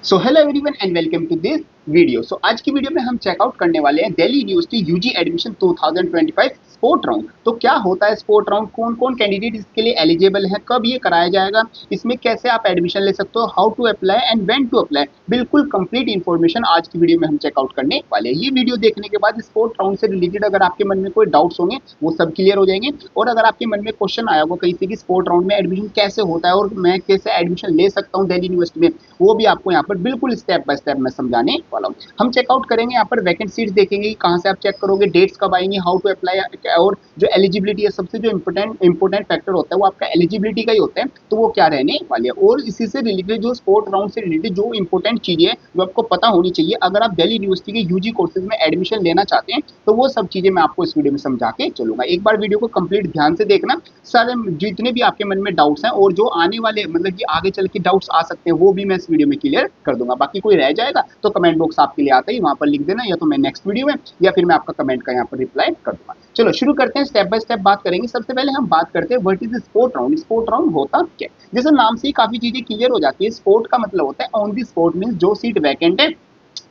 So hello everyone and welcome to this video. आज की video में हम चेकआउट करने वाले हैं Delhi university UG admission 2025 sport round. तो क्या होता है स्पोर्ट राउंड, कौन कौन कैंडिडेट इसके लिए एलिजिबल है, कब ये कराया जाएगा, इसमें कैसे आप एडमिशन ले सकते हो, how to apply and when to apply, बिल्कुल कंप्लीट इन्फॉर्मेशन आज की वीडियो में हम चेकआउट करने वाले हैं। ये वीडियो देखने के बाद स्पोर्ट राउंड से रिलेटेड अगर आपके मन में कोई डाउट्स होंगे वो सब क्लियर हो जाएंगे, और अगर आपके मन में क्वेश्चन आया होगा कहीं से कि स्पोर्ट राउंड में एडमिशन कैसे होता है और मैं कैसे एडमिशन ले सकता हूँ दिल्ली यूनिवर्सिटी में, वो भी आपको यहाँ पर बिल्कुल स्टेप बाय स्टेप मैं समझाने वाला हूँ। हम चेकआउट करेंगे, यहाँ पर वैकेंट सीट्स देखेंगे, कहाँ से आप चेक करोगे, डेट्स कब आएंगी, हाउ टू अप्लाई, और जो एलिजिबिलिटी है, सबसे जो इंपॉर्टेंट फैक्टर होता है वो आपका एलिजिबिलिटी का ही होता है, तो वो क्या रहने वाली है। और इसी से रिलेटेड जो स्पोर्ट राउंड से रिलेटेड जो इंपॉर्टेंट चीजें हैं जो आपको पता होनी चाहिए अगर आप दिल्ली यूनिवर्सिटी के यूजी कोर्सेज में एडमिशन लेना चाहते हैं, तो वो सब चीजें मैं आपको इस वीडियो में समझा के चलूंगा। एक बार वीडियो को कंप्लीट ध्यान से देखना, सारे जितने भी आपके मन में डाउट्स हैं और जो आने वाले मतलब कि आगे चल के डाउट्स आ सकते हैं वो भी मैं इस वीडियो में क्लियर कर दूंगा। बाकी कोई रह जाएगा तो कमेंट बॉक्स आपके लिए आता है, वहां पर लिख देना, या तो मैं नेक्स्ट वीडियो में या फिर मैं आपका कमेंट का यहाँ पर रिप्लाई कर दूंगा। चलो शुरू करते हैं, स्टेप बाय स्टेप बात करेंगे। सबसे पहले हम बात करते हैं what is sport round. Sport round होता क्या, जैसे नाम से ही काफी चीजें क्लियर हो जाती है। स्पोर्ट का मतलब होता है ऑन दी स्पॉट, मीन जो सीट वैकेंट है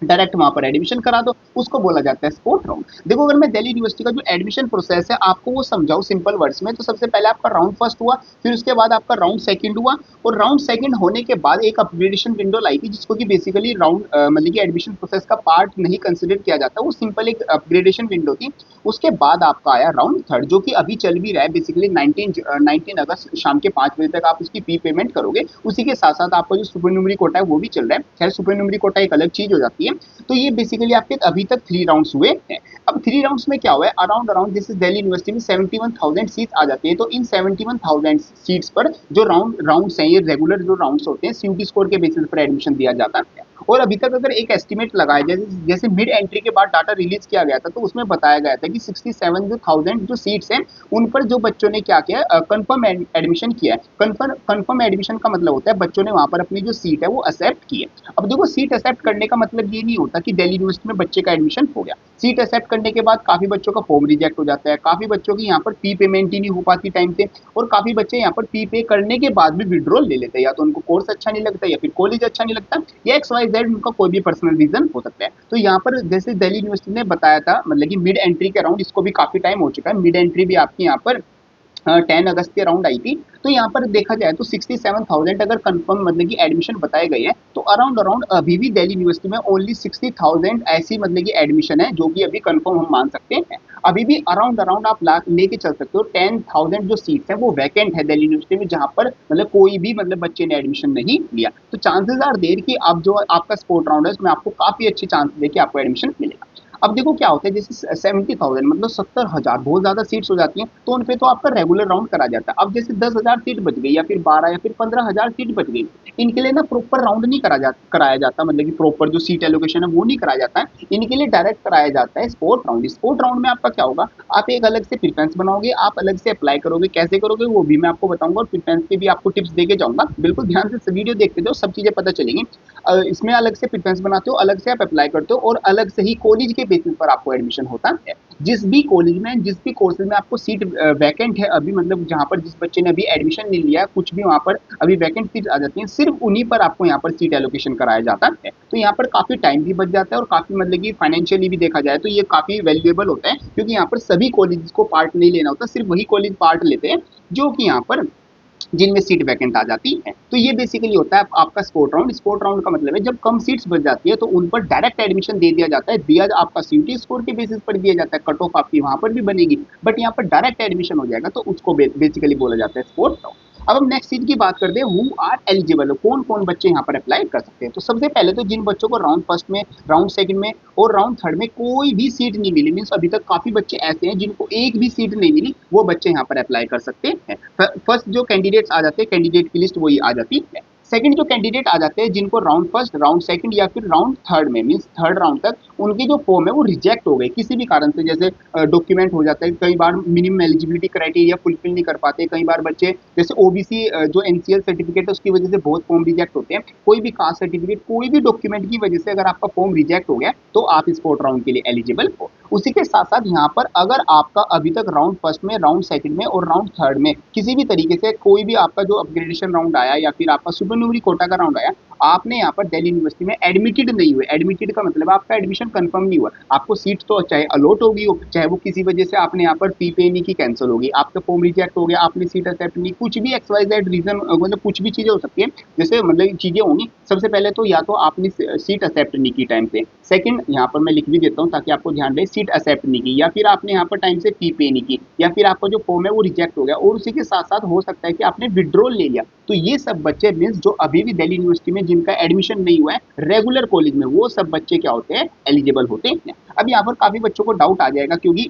डायरेक्ट वहां पर एडमिशन करा दो, उसको बोला जाता है स्पोर्ट राउंड। देखो अगर मैं दिल्ली यूनिवर्सिटी का जो एडमिशन प्रोसेस है आपको वो समझाऊं सिंपल वर्ड्स में, तो सबसे पहले आपका राउंड फर्स्ट हुआ, फिर उसके बाद आपका राउंड सेकंड हुआ, और राउंड सेकंड होने के बाद एक अपग्रेडेशन विंडो लाई थी जिसको कि बेसिकली राउंड मतलब कि एडमिशन प्रोसेस का पार्ट नहीं कंसिडर किया जाता, वो सिंपल एक अपग्रेडेशन विंडो थी। उसके बाद आपका आया राउंड थर्ड, जो कि अभी चल भी रहा है। बेसिकली 19 अगस्त शाम के 5 बजे तक आप उसकी फी पेमेंट करोगे। उसी के साथ साथ आपका जो सुपरन्यूमरी कोटा है वो भी चल रहा है। खैर सुपरन्यूमरी कोटा एक अलग चीज हो जाती है। तो ये बेसिकली आपके अभी तक 3 राउंड्स हुए हैं। अब 3 राउंड्स में क्या हुआ है, अराउंड अराउंड जैसे दिल्ली यूनिवर्सिटी में 71,000 सीट आ जाती है, तो इन 71,000 सीट्स पर जो राउंड्स हैं, ये रेगुलर जो राउंड्स होते हैं सीयूटी स्कोर के बेसिस पर एडमिशन दिया जाता है। और अभी तक अगर एक एस्टिमेट लगाया जाए, जैसे मिड एंट्री के बाद डाटा रिलीज किया गया था तो उसमें बताया गया था कि 67,000 जो सीट्स हैं उन पर जो बच्चों ने क्या किया, कंफर्म एडमिशन किया है। कंफर्म एडमिशन का मतलब होता है बच्चों ने वहां पर अपनी जो सीट है वो एक्सेप्ट की है। अब देखो सीट एक्सेप्ट करने का मतलब ये नहीं होता कि दिल्ली यूनिवर्सिटी में बच्चे का एडमिशन हो गया। सीट एक्सेप्ट करने के बाद काफी बच्चों का फॉर्म रिजेक्ट हो जाता है, काफी बच्चों की यहाँ पर फी पेमेंट ही नहीं हो पाती टाइम से, और काफी बच्चे यहाँ पर फी पे करने के बाद भी विड्रॉल ले लेते हैं, या तो उनको कोर्स अच्छा नहीं लगता, या फिर कॉलेज अच्छा नहीं लगता, या XYZ उनका कोई भी पर्सनल रीजन हो सकता है। तो यहाँ पर जैसे दिल्ली यूनिवर्सिटी ने बताया था, मतलब कि मिड एंट्री के अराउंड, इसको भी काफी टाइम हो चुका है, मिड एंट्री भी आपकी यहाँ पर 10 अगस्त के अराउंड आई थी। तो यहाँ पर देखा जाए तो 67,000 अगर कंफर्म मतलब कि एडमिशन बताए गए हैं, तो अराउंड अराउंड अभी भी दिल्ली यूनिवर्सिटी में ओनली 60,000 ऐसी मतलब कि एडमिशन है जो कि अभी कंफर्म हम मान सकते हैं। अभी भी अराउंड अराउंड आप लेके चल सकते हो 10,000 जो सीट्स है वो वैकेंट है दिल्ली यूनिवर्सिटी में, जहाँ पर मतलब कोई भी मतलब बच्चे ने एडमिशन नहीं लिया। तो चांसेस आर देर कि आप जो आपका स्पोर्ट राउंड है उसमें आपको काफी अच्छे चांसेस है कि आपको एडमिशन मिलेगा। अब देखो क्या होता है, जैसे 70,000 मतलब 70,000 बहुत ज्यादा सीट्स हो जाती हैं, तो उन पे तो आपका रेगुलर राउंड करा जाता है। अब जैसे 10,000 सीट बच गई, या फिर 12 या फिर 15,000 सीट बच गई, इनके लिए ना प्रॉपर राउंड नहीं कराया जाता, मतलब कि प्रॉपर जो सीट एलोकेशन है वो नहीं कराया जाता है। इनके लिए डायरेक्ट कराया जाता है स्पोर्ट राउंड। स्पोर्ट राउंड में आपका क्या होगा, आप एक अलग से प्रिफरेंस बनाओगे, आप अलग से अप्लाई करोगे, कैसे करोगे वो भी मैं आपको बताऊंगा, और प्रिफरेंस के भी आपको टिप्स देके जाऊंगा। बिल्कुल ध्यान से वीडियो देखते जाओ, सब चीजें पता चलेंगी। इसमें अलग से प्रिफरेंस बनाते हो, अलग से आप अप्लाई करते हो, और अलग से ही कॉलेज के बेसिस पर आपको एडमिशन होता है। जिस भी कॉलेज में, जिस भी कोर्सेज में आपको सीट वैकेंट है अभी, मतलब जहाँ पर जिस बच्चे ने अभी एडमिशन नहीं लिया, कुछ भी वहाँ पर अभी वैकेंट सीट आ जाती है, सिर्फ उन्हीं पर आपको यहाँ पर सीट एलोकेशन कराया जाता है। तो यहाँ पर काफी टाइम भी बच जाता है, और काफी मतलब कि फाइनेंशियली भी देखा जाए तो ये काफी वैल्यूएबल होता है, क्योंकि यहाँ पर सभी कॉलेज को पार्ट नहीं लेना होता, सिर्फ वही कॉलेज पार्ट लेते हैं जो कि यहाँ पर जिनमें सीट वैकेंट आ जाती है। तो ये बेसिकली होता है आपका स्पोर्ट राउंड। स्पोर्ट राउंड का मतलब है जब कम सीट्स बच जाती है तो उन पर डायरेक्ट एडमिशन दे दिया जाता है, दिया आपका सीयूटी स्कोर के बेसिस पर दिया जाता है, कट ऑफ आपकी वहां पर भी बनेगी, बट यहाँ पर डायरेक्ट एडमिशन हो जाएगा, तो उसको बेसिकली बोला जाता है स्पोर्ट राउंड। अब हम नेक्स्ट चीज की बात करते हैं, हु आर एलिजिबल, कौन कौन बच्चे यहाँ पर अप्लाई कर सकते हैं। तो सबसे पहले तो जिन बच्चों को राउंड फर्स्ट में, राउंड सेकंड में और राउंड थर्ड में कोई भी सीट नहीं मिली, मीन अभी तक काफी बच्चे ऐसे हैं जिनको एक भी सीट नहीं मिली, वो बच्चे यहाँ पर अप्लाई कर सकते हैं। फर्स्ट जो कैंडिडेट्स आ जाते हैं, कैंडिडेट की लिस्ट वही आ जाती है। सेकंड जो कैंडिडेट आ जाते हैं जिनको राउंड फर्स्ट, राउंड सेकंड या फिर राउंड थर्ड में, मीन थर्ड राउंड तक उनकी जो फॉर्म है वो रिजेक्ट हो गई किसी भी कारण से, जैसे डॉक्यूमेंट हो जाता है, कई बार मिनिमम एलिजिबिलिटी क्राइटेरिया फुलफिल नहीं कर पाते, कई बार बच्चे जैसे ओबीसी जो एनसीएल सर्टिफिकेट है उसकी वजह से बहुत फॉर्म रिजेक्ट होते हैं, कोई भी कास्ट सर्टिफिकेट, कोई भी डॉक्यूमेंट की वजह से अगर आपका फॉर्म रिजेक्ट हो गया तो आप स्पोर्ट राउंड के लिए एलिजिबल हो। उसी के साथ साथ यहाँ पर अगर आपका अभी तक राउंड फर्स्ट में, राउंड सेकंड में और राउंड थर्ड में किसी भी तरीके से कोई भी आपका जो अपग्रेडेशन राउंड आया या फिर आपका सुपरन्यूमरी कोटा का राउंड आया, आपने यहाँ पर दिल्ली यूनिवर्सिटी में एडमिटेड नहीं हुए, एडमिटेड का मतलब आपका एडमिशन कंफर्म नहीं हुआ, आपको सीट तो चाहे अलॉट होगी हो, चाहे वो किसी वजह से आपने यहाँ पर फी पे नहीं की कैंसिल होगी, आपका फॉर्म रिजेक्ट हो गया, आपने सीट एक्सेप्ट नहीं, कुछ भी एक्स वाई जेड रीजन, मतलब कुछ भी चीजें हो सकती है, जैसे मतलब चीजें होंगी। सबसे पहले तो या तो आपने सीट एक्सेप्ट नहीं की टाइम पे, सेकंड यहाँ पर मैं लिख भी देता हूँ ताकि आपको ध्यान रहे, सीट एक्सेप्ट नहीं की, या फिर आपने यहाँ पर टाइम से फी पे नहीं की, या फिर आपका जो फॉर्म है वो रिजेक्ट हो गया, और उसी के साथ साथ हो सकता है कि आपने विड्रॉल ले लिया। तो ये सब बच्चे मीन्स जो अभी भी दिल्ली यूनिवर्सिटी में जिनका एडमिशन नहीं हुआ है रेगुलर कॉलेज में, वो सब बच्चे क्या होते हैं, एलिजिबल होते हैं। अब यहाँ पर काफी बच्चों को डाउट आ जाएगा, क्योंकि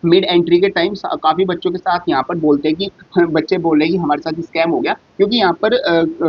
मिड एंट्री के टाइम काफी बच्चों के साथ यहाँ पर बोलते हैं कि बच्चे बोल रहे हैं कि हमारे साथ स्कैम हो गया, क्योंकि यहाँ पर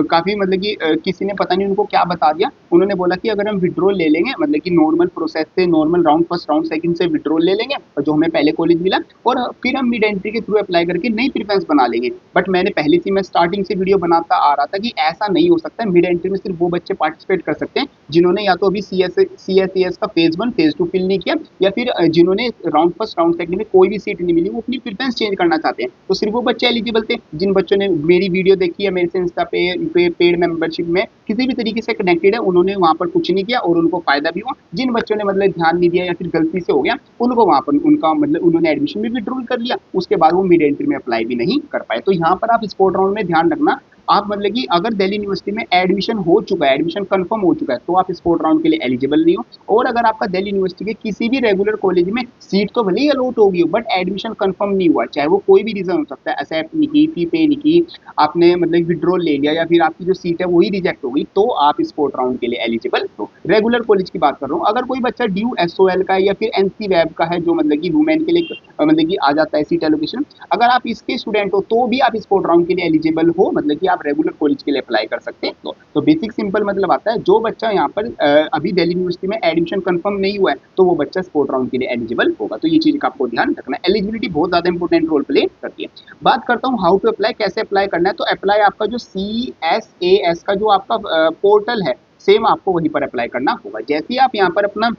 काफी मतलब कि किसी ने पता नहीं उनको क्या बता दिया, उन्होंने बोला कि अगर हम विड्रॉल ले लेंगे, मतलब कि नॉर्मल प्रोसेस से, normal round first round second से विड्रॉल ले लेंगे और जो हमें पहले कॉलेज मिला, और फिर हम मिड एंट्री के थ्रू अप्लाई करके नई प्रिफरेंस बना लेंगे। बट मैंने पहले से, मैं स्टार्टिंग से वीडियो बनाता आ रहा था कि ऐसा नहीं हो सकता। मिड एंट्री में सिर्फ वो बच्चे पार्टिसिपेट कर सकते हैं जिन्होंने या तो अभी सी एस का फेज 1 फेज 2 फिल नहीं किया, या फिर जिन्होंने राउंड फर्स्ट राउंड सेकंड में कोई भी सीट नहीं मिली, वो अपनी प्रेफरेंस चेंज करना चाहते हैं। तो सिर्फ वो बच्चे एलिजिबल थे जिन बच्चों ने मेरी वीडियो देखी है, मेरे से इंस्टा पे पेड मेंबरशिप में किसी भी तरीके से कनेक्टेड है, उन्होंने वहां पर कुछ नहीं किया और उनको फायदा भी हुआ। जिन बच्चों ने मतलब ध्यान नहीं दिया या फिर गलती से हो गया, उनको वहां पर उनका मतलब उन्होंने एडमिशन भी विड्रॉल कर लिया, उसके बाद वो मिड एंट्री में अप्लाई भी नहीं कर पाए। तो यहाँ पर आप स्पोर्ट राउंड में ध्यान रखना, आप मतलब कि अगर दिल्ली यूनिवर्सिटी में एडमिशन हो चुका है, एडमिशन कंफर्म हो चुका है, तो आप स्पोर्ट राउंड के लिए एलिजिबल नहीं हो। और अगर आपका दिल्ली यूनिवर्सिटी के किसी भी रेगुलर कॉलेज में सीट तो भले ही अलॉट होगी हो, बट एडमिशन कंफर्म नहीं हुआ, चाहे वो कोई भी रीजन हो सकता है, एक्सेप्ट नहीं की, फी पे नहीं की, आपने मतलब विड्रॉल ले लिया, या फिर आपकी जो सीट है वही रिजेक्ट हो गई, तो आप स्पोर्ट राउंड के लिए एलिजिबल हो। रेगुलर कॉलेज की बात कर रहा हूँ। अगर कोई बच्चा ड्यू एसओएल का है या फिर एनसी वेब का है, जो मतलब कि वुमेन के लिए मतलब कि आ जाता है सीट एलोकेशन, अगर आप इसके स्टूडेंट हो तो भी आप स्पोर्ट राउंड के लिए एलिजिबल हो, मतलब कि आप रेगुलर कॉलेज के लिए अप्लाई कर सकते हैं। तो बेसिक सिंपल मतलब आता है, जो बच्चा यहाँ पर अभी दिल्ली यूनिवर्सिटी में एडमिशन कंफर्म नहीं हुआ है, तो वो बच्चा स्पोर्ट राउंड के लिए एलिजिबल होगा। तो ये चीज का आपको ध्यान रखना है, एलिजिबिलिटी बहुत ज्यादा इंपॉर्टेंट रोल प्ले करती है। बात करता हूँ हाउ टू अप्लाई, कैसे अप्लाई करना है। तो अप्लाई आपका जो CSAS का जो आपका पोर्टल है, सेम आपको वहीं पर अप्लाई करना होगा। जैसे ही आप यहाँ पर अपना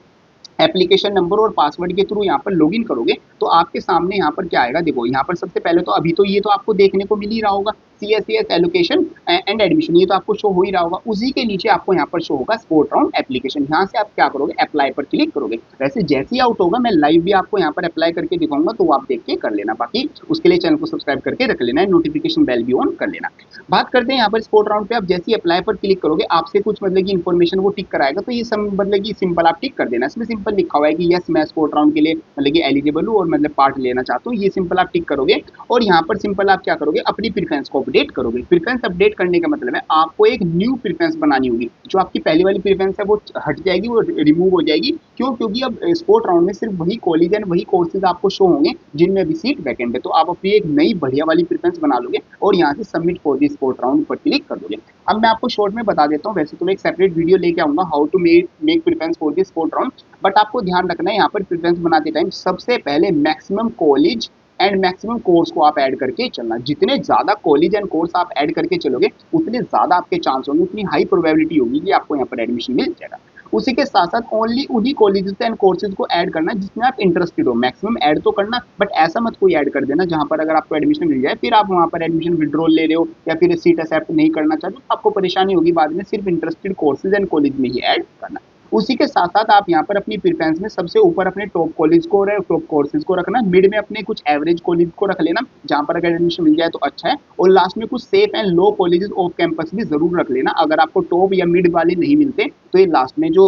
एप्लीकेशन नंबर और पासवर्ड के थ्रू यहाँ पर लॉगिन करोगे, तो आपके सामने यहाँ पर क्या आएगा, देखो यहाँ पर सबसे पहले तो अभी तो ये तो आपको देखने को मिल ही रहा होगा, CSAS एलोकेशन एंड एडमिशन, ये तो आपको शो हो ही रहा होगा। उसी के नीचे आपको यहाँ पर शो होगा स्पोर्ट राउंड एप्लीकेशन, यहाँ से आप क्या करोगे, अप्लाई पर क्लिक करोगे। वैसे जैसे ही आउट होगा, मैं लाइव भी आपको यहाँ पर अप्लाई करके दिखाऊंगा, तो वो आप देख के कर लेना। बाकी उसके लिए चैनल को सब्सक्राइब करके रख लेना है, नोटिफिकेशन बेल भी ऑन कर लेना। बात करते हैं यहाँ पर स्पोर्ट राउंड पे, आप जैसे ही अप्लाई पर क्लिक करोगे, आपसे कुछ मतलब की इन्फॉर्मेशन वो टिक कराएगा, तो ये सब मतलब की सिंपल आप टिक कर देना। इसमें सिंपल लिखा हुआ है कि यस मैं स्पोर्ट राउंड के लिए मतलब कि एलिजिबल हूँ और मतलब पार्ट लेना चाहता हूँ, ये सिंपल आप टिक करोगे। और यहाँ पर सिंपल आप क्या करोगे, अपनी प्रेफरेंस को अपडेट करोगे। प्रेफरेंस अपडेट करने का मतलब है आपको एक न्यू प्रेफरेंस बनानी होगी, जो आपकी पहली वाली प्रेफरेंस है वो हट जाएगी, वो रिमूव हो जाएगी। क्यों? क्योंकि अब स्पोर्ट राउंड में सिर्फ वही कॉलेज एंड वही कोर्सेज आपको शो होंगे जिनमें अभी सीट वैकेंट है। तो आप अपनी एक नई बढ़िया वाली प्रेफरेंस बना लोगे और यहाँ से submit for the sport round पर क्लिक कर दोगे। अब मैं आपको शॉर्ट में बता देता हूँ, वैसे तो मैं एक सेपरेट वीडियो लेके आऊंगा how to make preference for the sport round, but आपको ध्यान रखना है यहाँ पर प्रेफरेंस बनाते टाइम सबसे पहले maximum college and maximum course को आप ऐड करके चलना। जितने ज्यादा कॉलेज एंड कोर्स आप ऐड करके चलोगे, उतने ज्यादा आपके चांस होंगे, उतनी हाई प्रोबेबिलिटी होगी कि आपको यहाँ पर एडमिशन मिल जाएगा। उसी के साथ साथ ओनली उन्हीं कॉलेजेस एंड कोर्सेज को ऐड करना जिसमें आप इंटरेस्टेड हो। मैक्सिमम ऐड तो करना, बट ऐसा मत कोई ऐड कर देना जहां पर अगर आपको एडमिशन मिल जाए फिर आप वहां पर एडमिशन विड्रॉल ले रहे हो या फिर सीट एक्सेप्ट नहीं करना चाहते, तो आपको परेशानी होगी बाद में। सिर्फ इंटरेस्टेड कोर्सेज एंड कॉलेज में ही ऐड करना। उसी के साथ साथ आप यहाँ पर अपनी प्रेफरेंस में सबसे ऊपर अपने टॉप कॉलेज को और टॉप कोर्सेज को रखना, मिड में अपने कुछ एवरेज कॉलेज को रख लेना जहां पर अगर एडमिशन मिल जाए तो अच्छा है, और लास्ट में कुछ safe and low colleges off campus भी जरूर रख लेना। अगर आपको टॉप या मिड वाले नहीं मिलते तो ये लास्ट में जो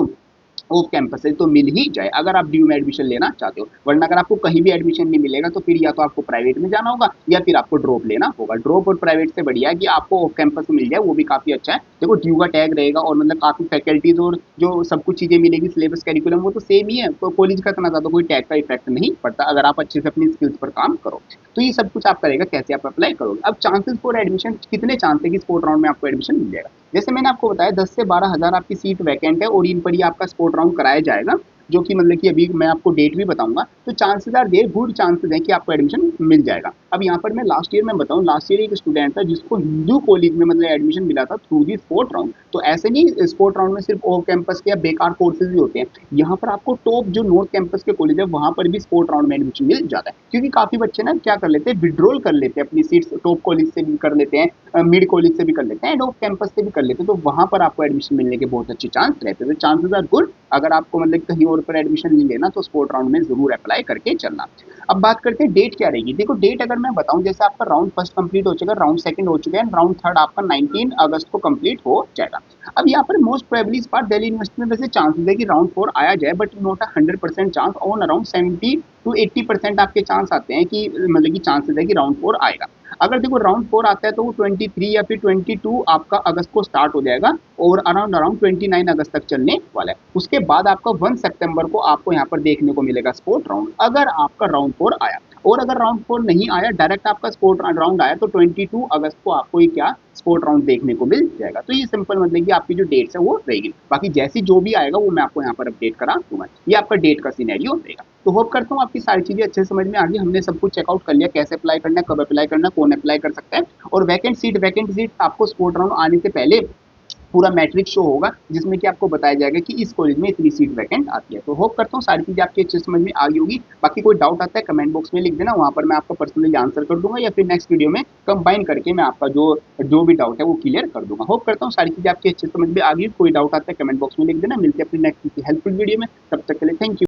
ऑफ कैंपस है तो मिल ही जाए, अगर आप ड्यू में एडमिशन लेना चाहते हो। वरना अगर आपको कहीं भी एडमिशन नहीं मिलेगा तो फिर या तो आपको प्राइवेट में जाना होगा या फिर आपको ड्रॉप लेना होगा। ड्रॉप और प्राइवेट से बढ़िया है कि आपको ऑफ कैंपस में मिल जाए, वो भी काफी अच्छा है। देखो ड्यू का टैग रहेगा और मतलब काफी फैकल्टीज और जो सब कुछ चीजें मिलेगी, सिलेबस कैरिकुलम वो तो सेम ही है, तो कॉलेज का इतना ज्यादा कोई टैग का इफेक्ट नहीं पड़ता अगर आप अच्छे से अपनी स्किल्स पर काम करो। तो ये सब कुछ आप करेगा, कैसे आप अप्लाई करोगे। अब चांसेस फॉर एडमिशन, कितने चांस है कि स्पोर्ट राउंड में आपको एडमिशन मिल जाएगा। जैसे मैंने आपको बताया 10 से 12 हज़ार आपकी सीट वैकेंट है और इन पर ही आपका स्पोर्ट राउंड कराया जाएगा। जो कि मतलब कि अभी मैं आपको डेट भी बताऊंगा, तो chances are there, good chances हैं कि आपको एडमिशन मिल जाएगा। अब यहाँ पर मैं लास्ट ईयर में बताऊँ, लास्ट ईयर एक स्टूडेंट था जिसको हिंदू कॉलेज में मतलब एडमिशन मिला था थ्रू दी स्पोर्ट राउंड। तो ऐसे नहीं, स्पोर्ट राउंड में सिर्फ ऑफ कैंपस के या बेकार कोर्सेज भी होते हैं, यहाँ पर आपको टॉप जो नॉर्थ कैंपस के कॉलेज है वहाँ पर भी स्पोर्ट राउंड में एडमिशन मिल जाता है। क्योंकि काफ़ी बच्चे ना क्या कर लेते हैं, विड्रॉल कर लेते हैं अपनी सीट्स, टॉप कॉलेज से भी कर लेते हैं, मिड कॉलेज से भी कर लेते हैं, एंड ऑफ कैंपस से भी कर लेते हैं, तो वहाँ पर आपको एडमिशन मिलने के बहुत अच्छे चांस रहते हैं। तो चांसेस आर गुड, अगर आपको मतलब कहीं और पर एडमिशन नहीं लेना तो स्पोर्ट राउंड में जरूर अप्लाई करके चलना। अब बात करते हैं डेट क्या रहेगी। देखो डेट अगर मैं बताऊं, जैसे आपका राउंड फर्स्ट कंप्लीट हो चुका है, राउंड सेकंड हो चुका है, राउंड थर्ड आपका 19 अगस्त को कंप्लीट हो जाएगा। अब यहाँ पर मोस्ट प्रोबेबली इस बार दिल्ली यूनिवर्सिटी में वैसे चांसेस है कि राउंड 4 आया जाए, but not a 100% chance, on around 70 to 80% आपके चांस आते हैं कि मतलब कि चांसेस है कि राउंड 4 आएगा। अगर देखो राउंड 4 आता है तो वो 23 या फिर 22 आपका अगस्त को स्टार्ट हो जाएगा और अराउंड अराउंड 29 अगस्त तक चलने वाला है। उसके बाद आपका 1 सितंबर को आपको यहाँ पर देखने को मिलेगा स्पोर्ट राउंड, अगर आपका राउंड 4 आया। और अगर राउंड 4 नहीं आया, डायरेक्ट आपका स्पोर्ट राउंड आया, तो 22 अगस्त को आपको ये क्या स्पोर्ट राउंड देखने को मिल जाएगा। तो ये सिंपल मतलब कि आपकी जो डेट्स है वो रहेगी, बाकी जैसी जो भी आएगा वो मैं आपको यहाँ पर अपडेट करा दूंगा। ये आपका डेट का सिनेरियो रहेगा। तो होप करता हूँ आपकी सारी चीजें अच्छे से समझ में आ गई, हमने सब कुछ चेकआउट कर लिया, कैसे अप्लाई करना है, कब अप्लाई करना है, कौन अप्लाई कर सकता है, और वैकेंट सीट आपको स्पोर्ट राउंड आने से पहले पूरा मैट्रिक शो होगा जिसमें कि आपको बताया जाएगा कि इस कॉलेज में इतनी सीट वैकेंट आती है। तो होप करता हूँ सारी चीजें आपकी अच्छे समझ में आ गई होगी। बाकी कोई डाउट आता है कमेंट बॉक्स में लिख देना, वहां पर मैं आपका पर्सनली आंसर कर दूंगा, या फिर नेक्स्ट वीडियो में कंबाइन करके मैं आपका जो जो भी डाउट है वो क्लियर कर दूंगा। होप करता हूँ सारी चीजें आपकी अच्छे समझ में आ गई। कोई डाउट आता है कमेंट बॉक्स में लिख देना। मिलते हैं अपनी नेक्स्ट हेल्पफुल वीडियो में, तब तक के लिए थैंक यू।